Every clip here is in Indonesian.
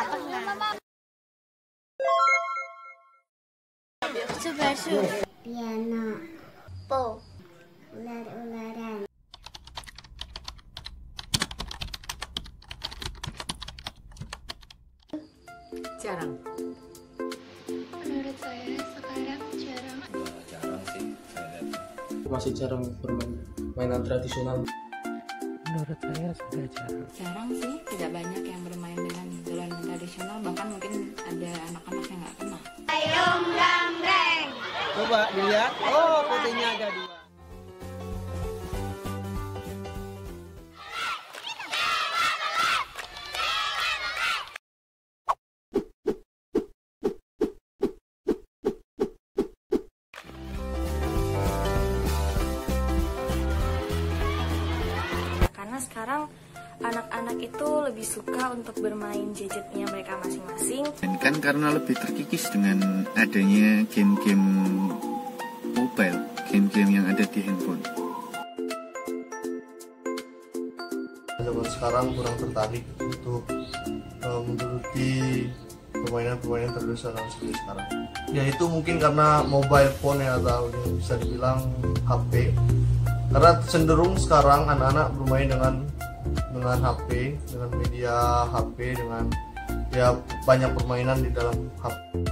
nggak pernah. Subashu. Piano. Po. Ular-ularan. Jarang. Menurut saya sekarang jarang. Jarang sih saya lihat. Masih jarang bermain mainan tradisional. Menurut saya sudah jarang. Jarang sih, tidak banyak yang bermain dengan dolanan tradisional, bahkan mungkin ada anak-anak yang nggak kenal. Ayam gambreng. Coba dilihat, oh putihnya ada 2. Karena sekarang anak-anak itu lebih suka untuk bermain gadgetnya mereka masing-masing. Dan kan karena lebih terkikis dengan adanya game-game mobile, game-game yang ada di handphone. Zaman sekarang kurang tertarik untuk menggeluti permainan-permainan tradisional seperti sekarang. Ya itu mungkin karena mobile phone ya, atau yang bisa dibilang HP. Karena cenderung sekarang anak-anak bermain dengan HP, dengan media HP, dengan ya banyak permainan di dalam HP.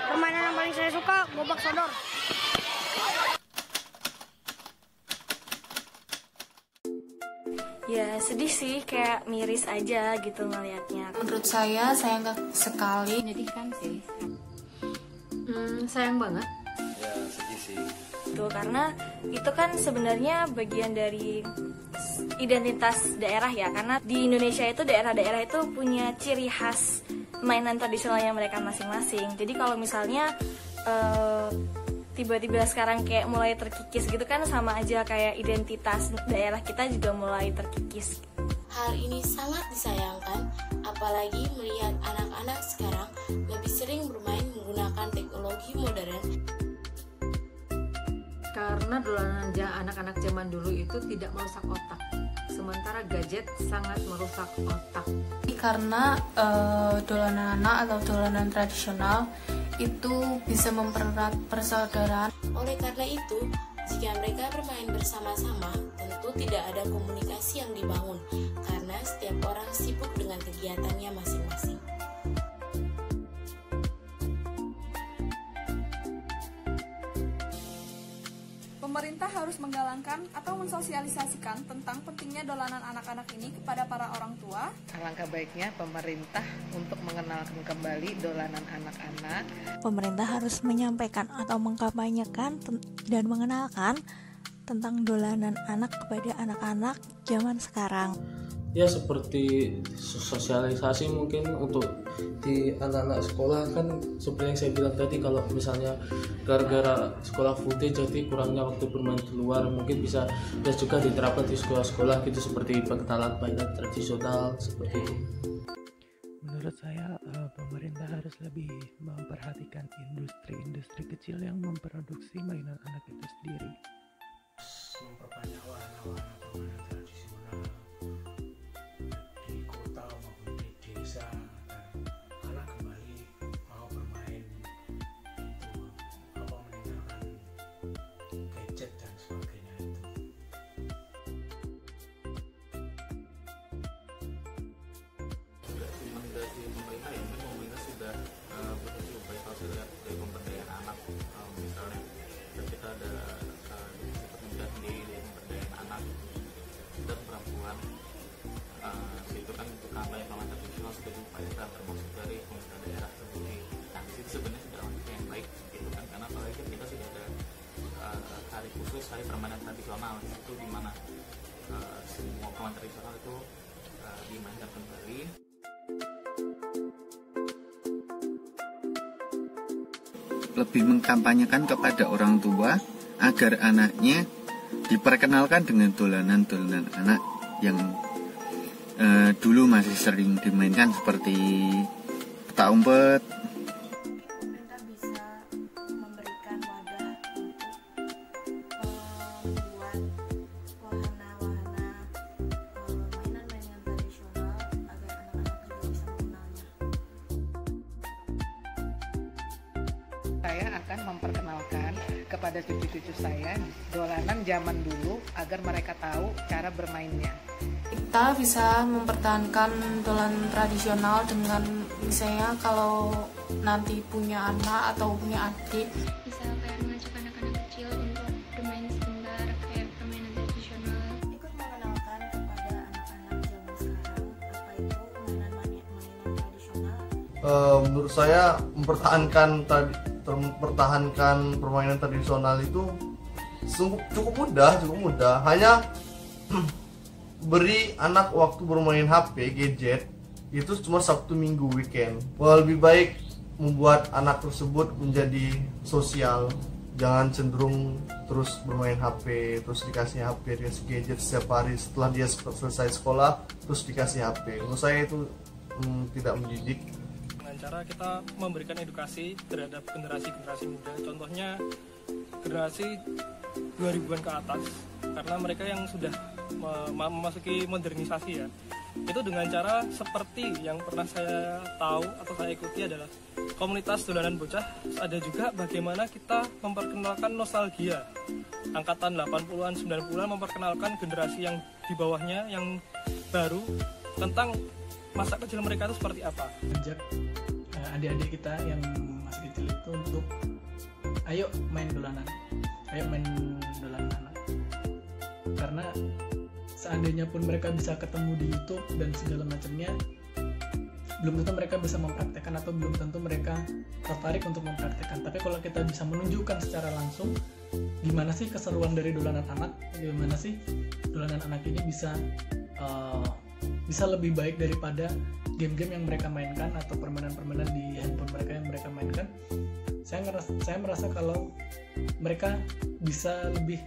Permainan yang paling saya suka gobak sodor. Ya sedih sih, kayak miris aja gitu ngelihatnya. Menurut saya sayang sekali. Menyedihkan sih. Sayang banget. Ya sedih sih. Tuh, karena itu kan sebenarnya bagian dari identitas daerah ya. Karena di Indonesia itu daerah-daerah itu punya ciri khas mainan tradisionalnya mereka masing-masing. Jadi kalau misalnya tiba-tiba sekarang kayak mulai terkikis gitu kan, sama aja kayak identitas daerah kita juga mulai terkikis. Hal ini sangat disayangkan, apalagi melihat anak-anak sekarang lebih sering bermain menggunakan teknologi modern. Karena dolanan anak-anak zaman dulu itu tidak merusak otak, sementara gadget sangat merusak otak. Karena dolanan anak atau dolanan tradisional itu bisa mempererat persaudaraan. Oleh karena itu, jika mereka bermain bersama-sama, tentu tidak ada komunikasi yang dibangun, karena setiap orang sibuk dengan kegiatannya masing-masing. Pemerintah harus menggalangkan atau mensosialisasikan tentang pentingnya dolanan anak-anak ini kepada para orang tua. Alangkah baiknya pemerintah untuk mengenalkan kembali dolanan anak-anak. Pemerintah harus menyampaikan atau mengkampanyekan dan mengenalkan tentang dolanan anak kepada anak-anak zaman sekarang. Ya seperti sosialisasi mungkin untuk di anak-anak sekolah kan, seperti yang saya bilang tadi, kalau misalnya gara-gara sekolah full day jadi kurangnya waktu bermain di luar, mungkin bisa juga diterapkan di sekolah-sekolah gitu, seperti pengenalan mainan tradisional seperti itu. Menurut saya pemerintah harus lebih memperhatikan industri-industri kecil yang memproduksi mainan anak itu sendiri. Memperbanyak wahana-wahana permainan tradisional di kota maupun di desa, dan anak kembali mau bermain itu meninggalkan gadget dan sebagainya itu. Dari pemerintah ya, mungkin pemerintah sudah berusaha upaya dari pemberdayaan anak, misalnya kita ada kemudian di pemberdayaan anak dan perempuan, itu kan untuk kampanye permainan tradisional sudah diupayakan, termasuk dari pemerintah daerah sendiri. Nah itu sebenarnya sudah langkah yang baik gitu kan, karena apalagi kita sudah ada hari khusus, hari permainan tradisional itu di mana semua permainan tradisional itu dimainkan kembali. Lebih mengkampanyekan kepada orang tua agar anaknya diperkenalkan dengan dolanan-dolanan anak yang dulu masih sering dimainkan, seperti petak umpet. saya akan memperkenalkan kepada cucu-cucu saya dolanan zaman dulu agar mereka tahu cara bermainnya. Kita bisa mempertahankan dolanan tradisional dengan misalnya kalau nanti punya anak atau punya adik, bisa kayak mengajak anak-anak kecil untuk bermain sebentar kayak permainan tradisional. Ikut mengenalkan kepada anak-anak zaman sekarang apa itu mainan tradisional. Menurut saya mempertahankan permainan tradisional itu cukup mudah. Hanya beri anak waktu bermain HP, gadget itu cuma Sabtu Minggu weekend. Lebih baik membuat anak tersebut menjadi sosial, jangan cenderung terus bermain HP, terus dikasih HP, dikasih gadget setiap hari setelah dia selesai sekolah terus dikasih HP. Menurut saya itu tidak mendidik. Dengan cara kita memberikan edukasi terhadap generasi-generasi muda, contohnya generasi 2000-an ke atas, karena mereka yang sudah memasuki modernisasi ya, itu dengan cara seperti yang pernah saya tahu atau saya ikuti adalah komunitas dolanan bocah. Ada juga bagaimana kita memperkenalkan nostalgia angkatan 80-an 90-an, memperkenalkan generasi yang di bawahnya yang baru tentang masa kecil mereka itu seperti apa. Ajak adik-adik kita yang masih kecil itu untuk ayo main dolanan anak, karena seandainya pun mereka bisa ketemu di YouTube dan segala macamnya, belum tentu mereka bisa mempraktekkan atau belum tentu mereka tertarik untuk mempraktekkan. Tapi kalau kita bisa menunjukkan secara langsung gimana sih keseruan dari dolanan anak, gimana sih dolanan anak ini bisa lebih baik daripada game-game yang mereka mainkan atau permainan-permainan di handphone mereka yang mereka mainkan, saya merasa kalau mereka bisa lebih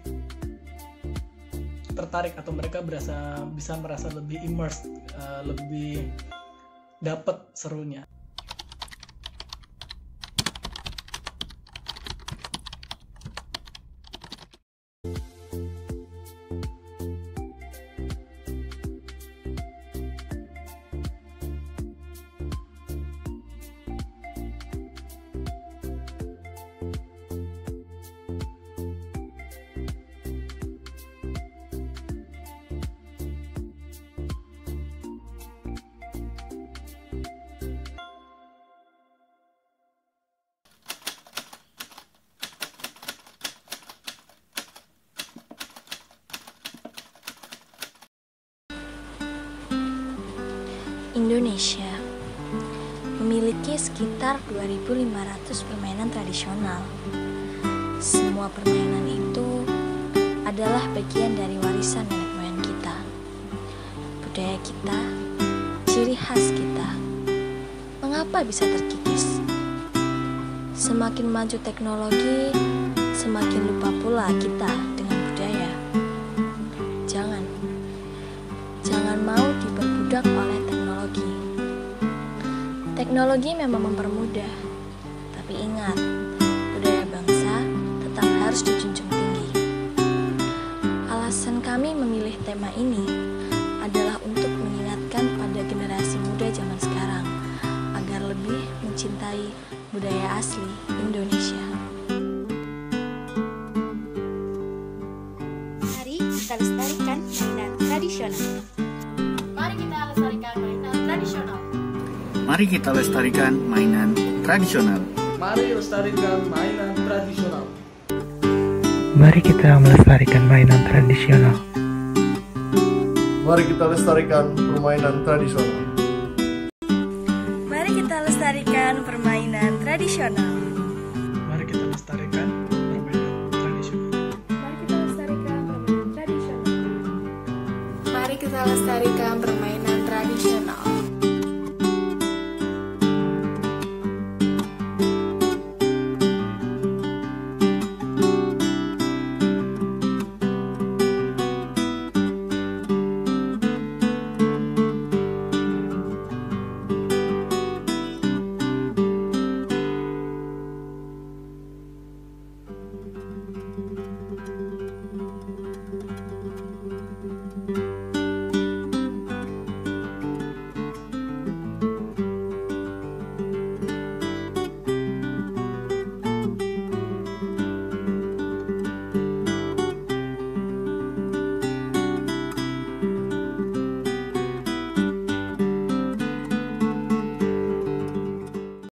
tertarik atau mereka bisa merasa lebih immersed, lebih dapat serunya. Indonesia memiliki sekitar 2.500 permainan tradisional. Semua permainan itu adalah bagian dari warisan nenek moyang kita, budaya kita, ciri khas kita. Mengapa bisa terkikis? Semakin maju teknologi, semakin lupa pula kita dengan budaya. Jangan mau diperbudak oleh teknologi. Teknologi memang mempermudah, tapi ingat, budaya bangsa tetap harus dijunjung tinggi. Alasan kami memilih tema ini adalah untuk mengingatkan pada generasi muda zaman sekarang agar lebih mencintai budaya asli Indonesia. Mari kita lestarikan mainan tradisional. Mari kita lestarikan mainan tradisional. Mari kita lestarikan mainan tradisional. Mari lestarikan mainan tradisional. Mari kita melestarikan mainan tradisional. Mari kita lestarikan permainan tradisional. Mari kita lestarikan permainan tradisional. Mari kita lestarikan permainan tradisional. Mari kita lestarikan permainan tradisional. Mari kita lestarikan permainan tradisional.